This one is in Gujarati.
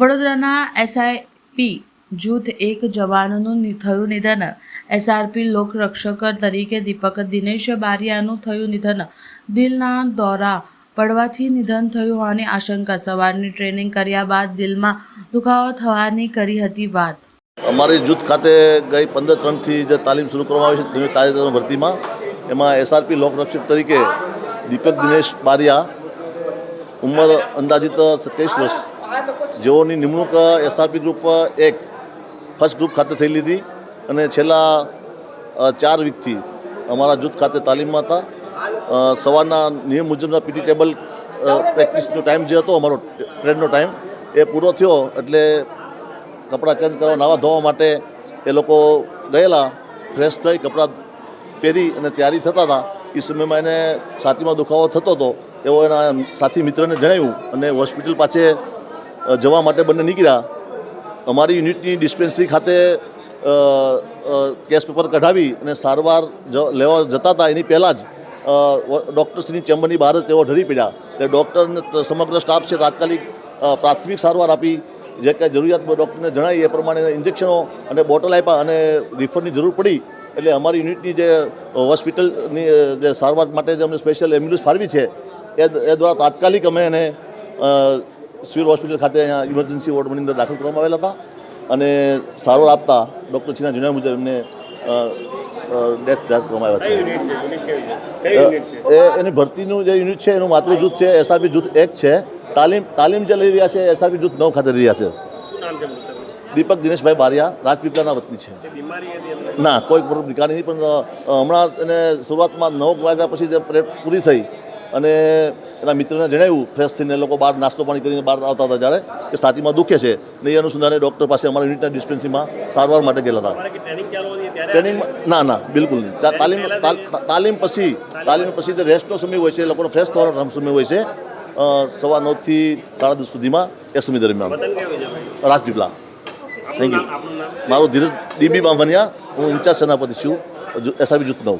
વડોદરાના એસઆઈપી જૂથ એક જવાનનું થયું નિધન। એસઆરપી લોકરક્ષક તરીકે દીપક દિનેશ બારિયાનું થયું નિધન। દિલના દોરા પડવાથી નિધન થયું હોવાની આશંકા। સવારની ટ્રેનિંગ કર્યા બાદ દિલમાં દુખાવો થવાની કરી હતી વાત। અમારી જૂથ ખાતે ગઈ 15/3થી જે તાલીમ શરૂ કરવામાં આવી છે તાજેતરમાં ભરતીમાં, એમાં એસઆરપી લોકરક્ષક તરીકે દીપક દિનેશ બારિયા, ઉંમર અંદાજિત 27 વર્ષ, જેઓની નિમણૂક એસઆરપી ગ્રુપ 1 ફર્સ્ટ ગ્રુપ ખાતે થયેલી હતી અને છેલ્લા 4 વીકથી અમારા જૂથ ખાતે તાલીમમાં હતા। સવારના નિયમ મુજબના પીટી ટેબલ પ્રેક્ટિસનો ટાઈમ જે હતો, અમારો ટ્રેનનો ટાઈમ એ પૂરો થયો એટલે કપડાં ચેન્જ કરવા, નાવા ધોવા માટે એ લોકો ગયેલા। ફ્રેશ થઈ કપડાં પહેરી અને તૈયારી થતા હતા। એ સમયમાં એને છાતીમાં દુખાવો થતો હતો, એવો એના સાથી મિત્રને જણાવ્યું અને હોસ્પિટલ પાસે જવા માટે બંને નીકળ્યા। અમારી યુનિટની ડિસ્પેન્સરી ખાતે કેસ પેપર કઢાવી અને સારવાર લેવા જતા હતા એની પહેલાં જ ડૉક્ટરશ્રીની ચેમ્બરની બહાર જ તેઓ ઢળી પડ્યા। એટલે ડૉક્ટરને સમગ્ર સ્ટાફ છે તાત્કાલિક પ્રાથમિક સારવાર આપી, જે કાંઈ જરૂરિયાત ડૉક્ટરને જણાવી એ પ્રમાણે ઇન્જેક્શનો અને બોટલ આપ્યા અને રિફરની જરૂર પડી એટલે અમારી યુનિટની જે હોસ્પિટલની જે સારવાર માટે જે અમને સ્પેશિયલ એમ્બ્યુલન્સ ફાળવી છે એ દ્વારા તાત્કાલિક અમે એને સિવિલ હોસ્પિટલ ખાતે અહીંયા ઇમરજન્સી વોર્ડની અંદર દાખલ કરવામાં આવેલા હતા અને સારવાર આપતા ડૉક્ટરશ્રીના જણાવ્યા મુજબ એમને ડેથ જાહેર કરવામાં આવ્યા છે। એની ભરતીનું જે યુનિટ છે એનું માતૃ જૂથ છે એસઆરપી જૂથ 1 છે। તાલીમ જે લઈ રહ્યા છે એસઆરપી જૂથ 9 ખાતે લઈ રહ્યા છે। દીપક દિનેશભાઈ બારિયા રાજપીપળાના વતની છે। ના, કોઈ નિકાલી નહીં, પણ હમણાં એને શરૂઆતમાં 9 વાગ્યા પછી જે પરેડ પૂરી થઈ અને એના મિત્રને જણાવ્યું ફ્રેશ થઈને લોકો બહાર નાસ્તો પાણી કરીને બહાર આવતા હતા જ્યારે કે છાતીમાં દુખે છે ને એ અનુસંધાને ડૉક્ટર પાસે અમારા યુનિટના ડિસ્પેન્સરીમાં સારવાર માટે ગયેલા હતા। ટ્રેનિંગમાં ના બિલકુલ નહીં। તાલીમ પછી જે રેસ્ટનો સમય હોય છે, એ લોકોનો ફ્રેશ થવાનો સમય હોય છે 9:30 થી 10:30 સુધીમાં, એ સમય દરમિયાન રાજપીપળા। Thank you. મારું ધીરજ ડીબી બાંભણિયા, હું ઇન્ચાર્જ સેનાપતિ છું એસઆરપી જૂથ 9।